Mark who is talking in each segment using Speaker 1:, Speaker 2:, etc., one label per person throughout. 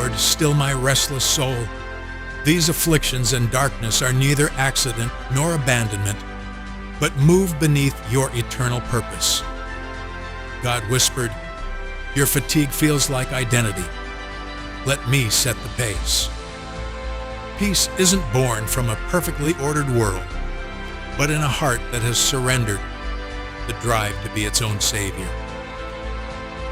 Speaker 1: Lord, still my restless soul. These afflictions and darkness are neither accident nor abandonment, but move beneath your eternal purpose. God whispered, your fatigue feels like identity. Let me set the pace. Peace isn't born from a perfectly ordered world, but in a heart that has surrendered the drive to be its own savior.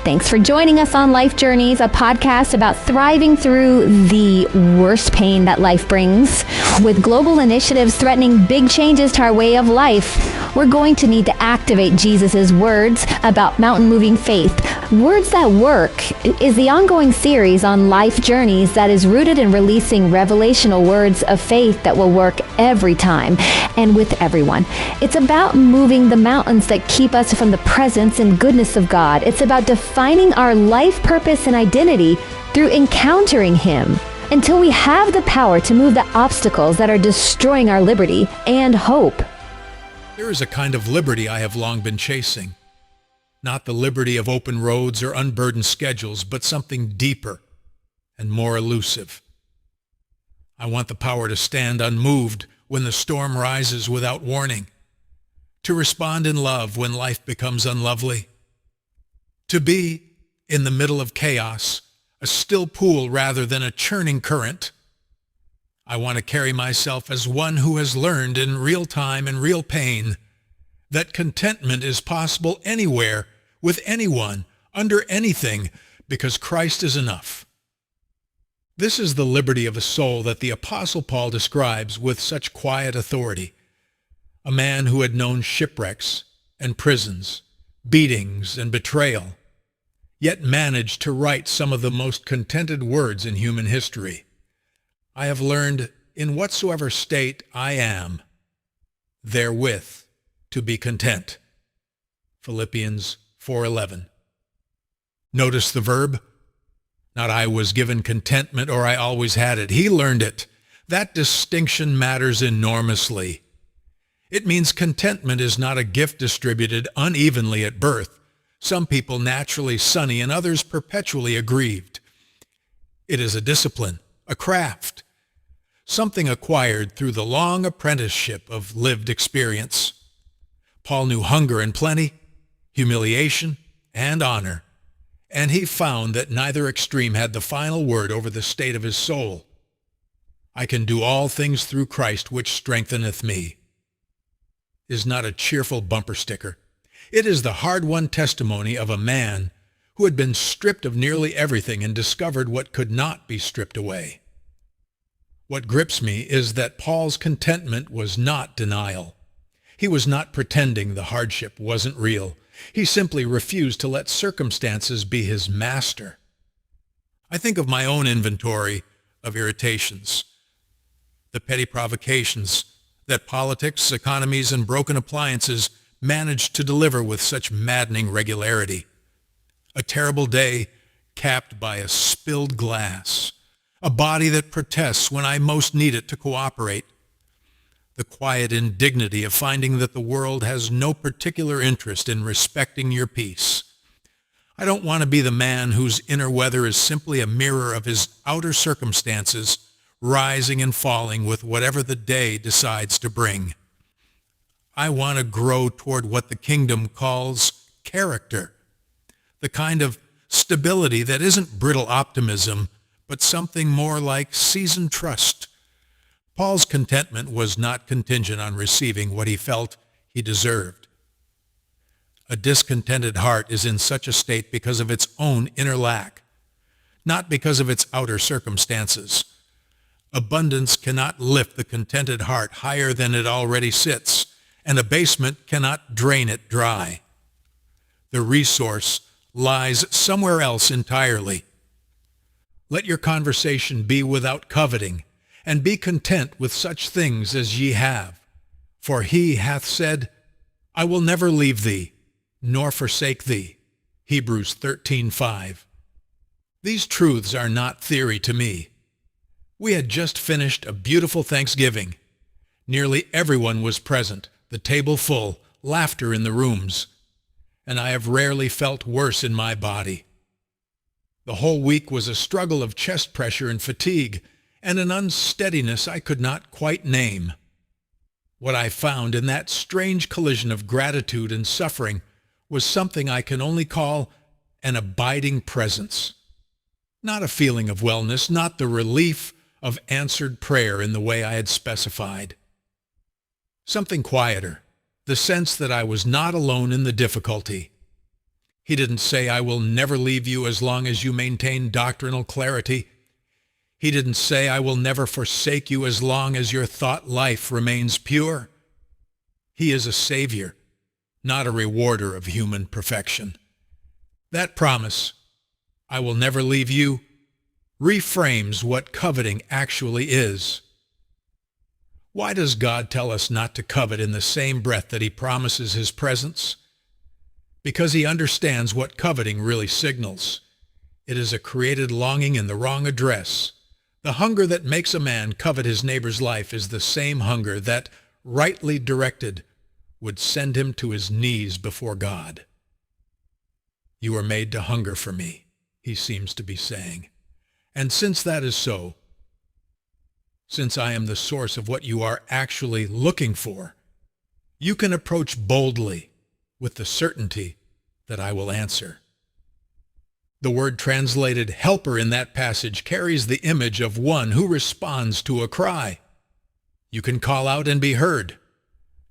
Speaker 2: Thanks for joining us on Life Journeys, a podcast about thriving through the worst pain that life brings. With global initiatives threatening big changes to our way of life, we're going to need to activate Jesus' words about mountain-moving faith. Words That Work is the ongoing series on Life Journeys that is rooted in releasing revelational words of faith that will work every time and with everyone. It's about moving the mountains that keep us from the presence and goodness of God. It's about defining our life purpose and identity through encountering Him until we have the power to move the obstacles that are destroying our liberty and hope.
Speaker 1: There is a kind of liberty I have long been chasing. Not the liberty of open roads or unburdened schedules, but something deeper and more elusive. I want the power to stand unmoved when the storm rises without warning, to respond in love when life becomes unlovely, to be, in the middle of chaos, a still pool rather than a churning current. I want to carry myself as one who has learned in real time and real pain that contentment is possible anywhere, with anyone, under anything, because Christ is enough. This is the liberty of a soul that the Apostle Paul describes with such quiet authority. A man who had known shipwrecks and prisons, beatings and betrayal, yet managed to write some of the most contented words in human history. I have learned, in whatsoever state I am, therewith to be content. Philippians 4:11. Notice the verb. Not I was given contentment or I always had it. He learned it. That distinction matters enormously. It means contentment is not a gift distributed unevenly at birth, some people naturally sunny and others perpetually aggrieved. It is a discipline, a craft, something acquired through the long apprenticeship of lived experience. Paul knew hunger and plenty, humiliation and honor, and he found that neither extreme had the final word over the state of his soul. I can do all things through Christ which strengtheneth me is not a cheerful bumper sticker. It is the hard-won testimony of a man who had been stripped of nearly everything and discovered what could not be stripped away. What grips me is that Paul's contentment was not denial. He was not pretending the hardship wasn't real. He simply refused to let circumstances be his master. I think of my own inventory of irritations, the petty provocations that politics, economies, and broken appliances managed to deliver with such maddening regularity. A terrible day capped by a spilled glass, a body that protests when I most need it to cooperate, the quiet indignity of finding that the world has no particular interest in respecting your peace. I don't want to be the man whose inner weather is simply a mirror of his outer circumstances, rising and falling with whatever the day decides to bring. I want to grow toward what the kingdom calls character, the kind of stability that isn't brittle optimism, but something more like seasoned trust. Paul's contentment was not contingent on receiving what he felt he deserved. A discontented heart is in such a state because of its own inner lack, not because of its outer circumstances. Abundance cannot lift the contented heart higher than it already sits, and abasement cannot drain it dry. The resource lies somewhere else entirely. Let your conversation be without coveting, and be content with such things as ye have. For he hath said, I will never leave thee, nor forsake thee. Hebrews 13:5. These truths are not theory to me. We had just finished a beautiful Thanksgiving. Nearly everyone was present, the table full, laughter in the rooms, and I have rarely felt worse in my body. The whole week was a struggle of chest pressure and fatigue, and an unsteadiness I could not quite name. What I found in that strange collision of gratitude and suffering was something I can only call an abiding presence. Not a feeling of wellness, not the relief of answered prayer in the way I had specified. Something quieter, the sense that I was not alone in the difficulty. He didn't say, "I will never leave you as long as you maintain doctrinal clarity." He didn't say, "I will never forsake you as long as your thought life remains pure." He is a Savior, not a rewarder of human perfection. That promise, "I will never leave you," reframes what coveting actually is. Why does God tell us not to covet in the same breath that he promises his presence? Because he understands what coveting really signals. It is a created longing in the wrong address. The hunger that makes a man covet his neighbor's life is the same hunger that, rightly directed, would send him to his knees before God. "You are made to hunger for me," he seems to be saying. And since that is so, since I am the source of what you are actually looking for, you can approach boldly with the certainty that I will answer. The word translated helper in that passage carries the image of one who responds to a cry. You can call out and be heard.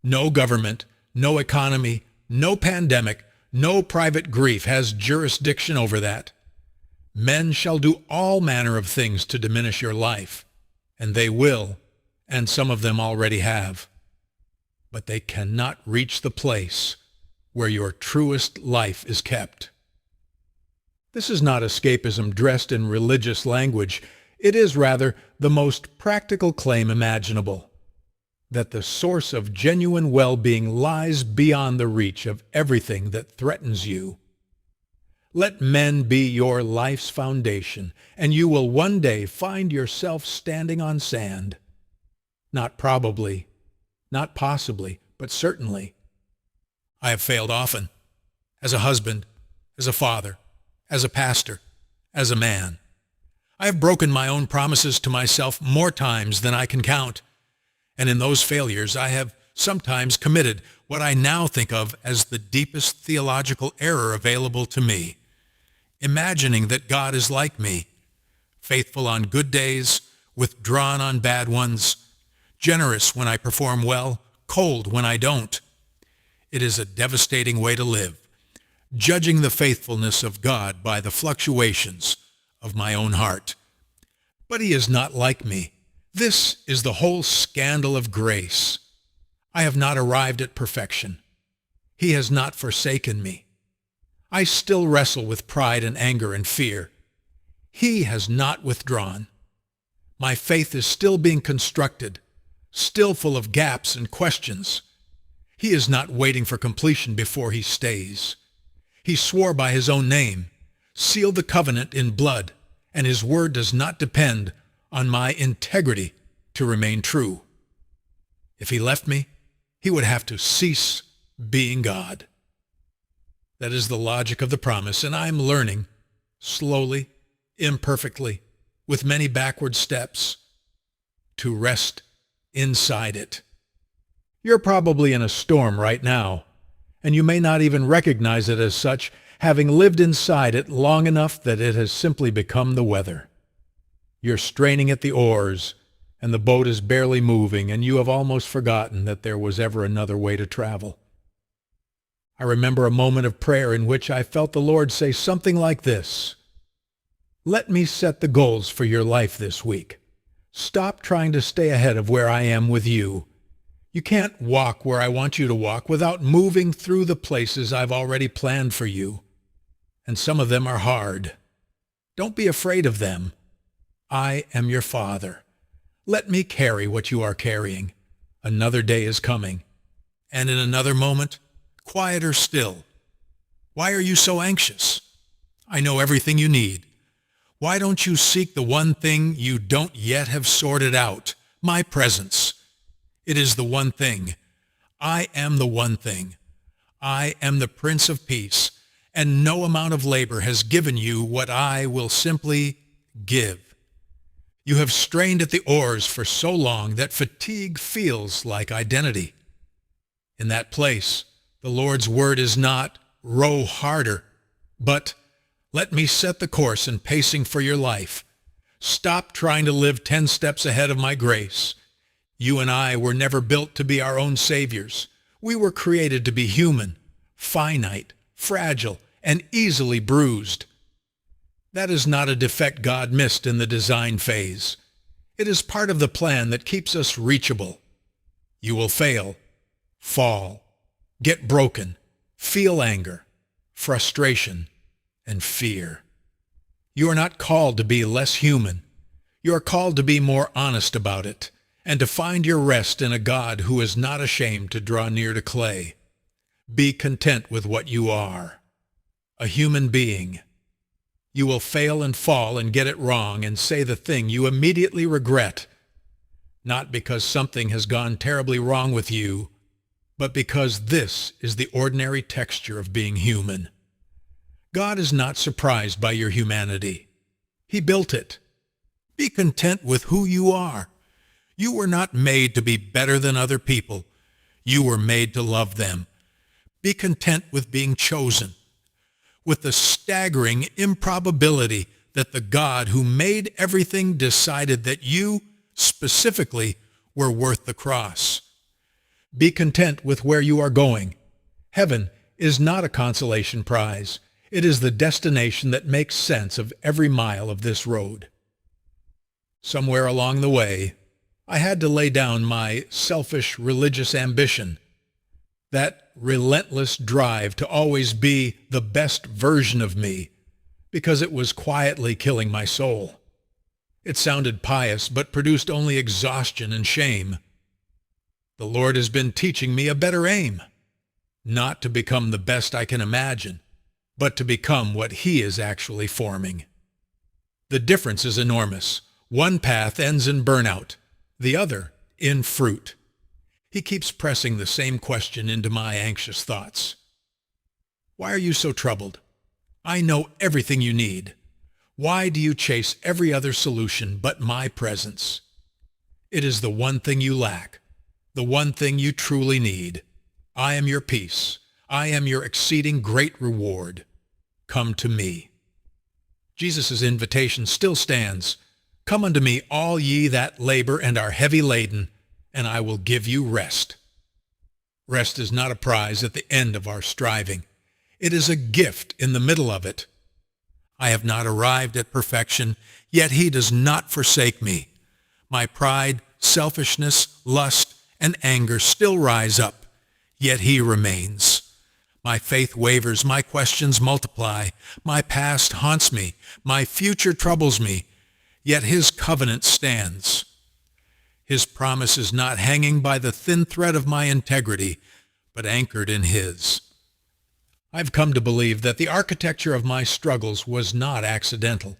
Speaker 1: No government, no economy, no pandemic, no private grief has jurisdiction over that. Men shall do all manner of things to diminish your life, and they will, and some of them already have. But they cannot reach the place where your truest life is kept. This is not escapism dressed in religious language. It is rather the most practical claim imaginable, that the source of genuine well-being lies beyond the reach of everything that threatens you. Let men be your life's foundation, and you will one day find yourself standing on sand. Not probably, not possibly, but certainly. I have failed often, as a husband, as a father, as a pastor, as a man. I have broken my own promises to myself more times than I can count, and in those failures I have sometimes committed what I now think of as the deepest theological error available to me, imagining that God is like me, faithful on good days, withdrawn on bad ones, generous when I perform well, cold when I don't. It is a devastating way to live, judging the faithfulness of God by the fluctuations of my own heart. But he is not like me. This is the whole scandal of grace. I have not arrived at perfection. He has not forsaken me. I still wrestle with pride and anger and fear. He has not withdrawn. My faith is still being constructed, still full of gaps and questions. He is not waiting for completion before he stays. He swore by his own name, sealed the covenant in blood, and his word does not depend on my integrity to remain true. If he left me, he would have to cease being God. That is the logic of the promise, and I am learning, slowly, imperfectly, with many backward steps, to rest inside it. You're probably in a storm right now, and you may not even recognize it as such, having lived inside it long enough that it has simply become the weather. You're straining at the oars, and the boat is barely moving, and you have almost forgotten that there was ever another way to travel. I remember a moment of prayer in which I felt the Lord say something like this: "Let me set the goals for your life this week. Stop trying to stay ahead of where I am with you. You can't walk where I want you to walk without moving through the places I've already planned for you. And some of them are hard. Don't be afraid of them. I am your Father. Let me carry what you are carrying. Another day is coming." And in another moment, quieter still: "Why are you so anxious? I know everything you need. Why don't you seek the one thing you don't yet have sorted out? My presence. It is the one thing. I am the one thing. I am the Prince of Peace, and no amount of labor has given you what I will simply give. You have strained at the oars for so long that fatigue feels like identity. In that place, the Lord's word is not, row harder, but let me set the course in pacing for your life. Stop trying to live 10 steps ahead of my grace. You and I were never built to be our own saviors. We were created to be human, finite, fragile, and easily bruised. That is not a defect God missed in the design phase. It is part of the plan that keeps us reachable. You will fail, fall, get broken, feel anger, frustration, and fear. You are not called to be less human. You are called to be more honest about it, and to find your rest in a God who is not ashamed to draw near to clay. Be content with what you are, a human being. You will fail and fall and get it wrong and say the thing you immediately regret, not because something has gone terribly wrong with you, but because this is the ordinary texture of being human. God is not surprised by your humanity. He built it. Be content with who you are. You were not made to be better than other people. You were made to love them. Be content with being chosen, with the staggering improbability that the God who made everything decided that you, specifically, were worth the cross. Be content with where you are going. Heaven is not a consolation prize. It is the destination that makes sense of every mile of this road. Somewhere along the way, I had to lay down my selfish religious ambition, that relentless drive to always be the best version of me, because it was quietly killing my soul. It sounded pious, but produced only exhaustion and shame. The Lord has been teaching me a better aim, not to become the best I can imagine, but to become what He is actually forming. The difference is enormous. One path ends in burnout, the other in fruit. He keeps pressing the same question into my anxious thoughts. Why are you so troubled? I know everything you need. Why do you chase every other solution but my presence? It is the one thing you lack, the one thing you truly need. I am your peace. I am your exceeding great reward. Come to me. Jesus' invitation still stands. Come unto me, all ye that labor and are heavy laden, and I will give you rest. Rest is not a prize at the end of our striving. It is a gift in the middle of it. I have not arrived at perfection, yet He does not forsake me. My pride, selfishness, lust, and anger still rise up, yet He remains. My faith wavers, my questions multiply, my past haunts me, my future troubles me, yet His covenant stands. His promise is not hanging by the thin thread of my integrity, but anchored in His. I've come to believe that the architecture of my struggles was not accidental,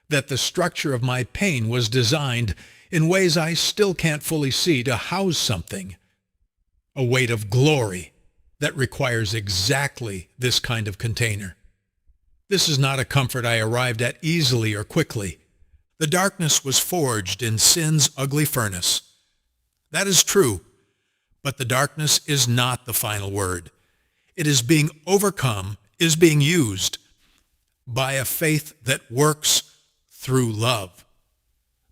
Speaker 1: that the structure of my pain was designed in ways I still can't fully see to house something, a weight of glory that requires exactly this kind of container. This is not a comfort I arrived at easily or quickly. The darkness was forged in sin's ugly furnace. That is true, but the darkness is not the final word. It is being overcome, is being used by a faith that works through love.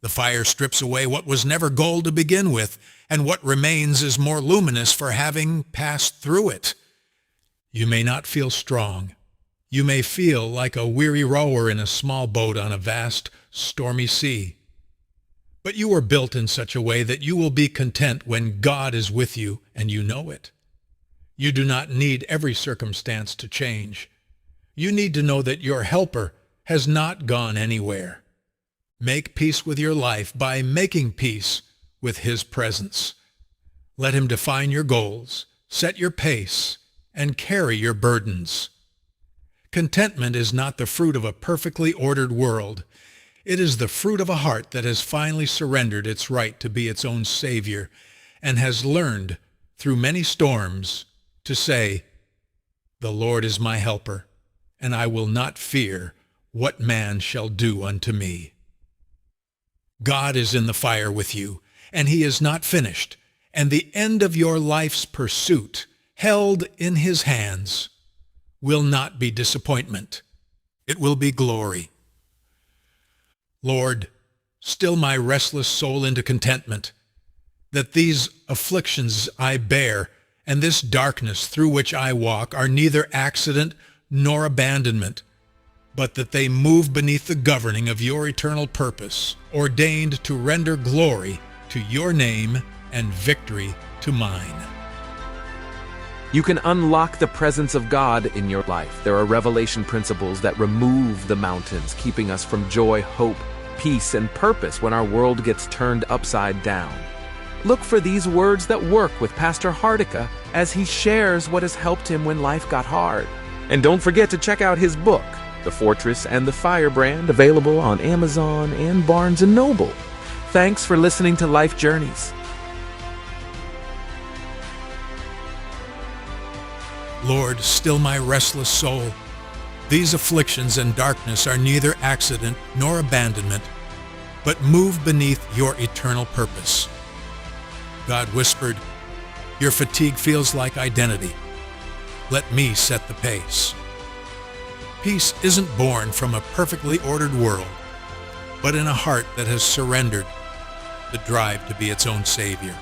Speaker 1: The fire strips away what was never gold to begin with, and what remains is more luminous for having passed through it. You may not feel strong. You may feel like a weary rower in a small boat on a vast, stormy sea. But you are built in such a way that you will be content when God is with you and you know it. You do not need every circumstance to change. You need to know that your helper has not gone anywhere. Make peace with your life by making peace with His presence. Let Him define your goals, set your pace, and carry your burdens. Contentment is not the fruit of a perfectly ordered world. It is the fruit of a heart that has finally surrendered its right to be its own Savior and has learned, through many storms, to say, "The Lord is my helper. and I will not fear what man shall do unto me. God is in the fire with you, and he is not finished, and the end of your life's pursuit, held in his hands, will not be disappointment. It will be glory. Lord, still my restless soul into contentment, that these afflictions I bear and this darkness through which I walk are neither accident nor abandonment, but that they move beneath the governing of your eternal purpose, ordained to render glory to your name and victory to mine.
Speaker 3: You can unlock the presence of God in your life. There are revelation principles that remove the mountains, keeping us from joy, hope, peace, and purpose when our world gets turned upside down. Look for these words that work with Pastor Hardika as he shares what has helped him when life got hard. And don't forget to check out his book, The Fortress and the Firebrand, available on Amazon and Barnes & Noble. Thanks for listening to Life Journeys.
Speaker 1: Lord, still my restless soul. These afflictions and darkness are neither accident nor abandonment, but move beneath your eternal purpose. God whispered, your fatigue feels like identity. Let me set the pace. Peace isn't born from a perfectly ordered world, but in a heart that has surrendered the drive to be its own savior.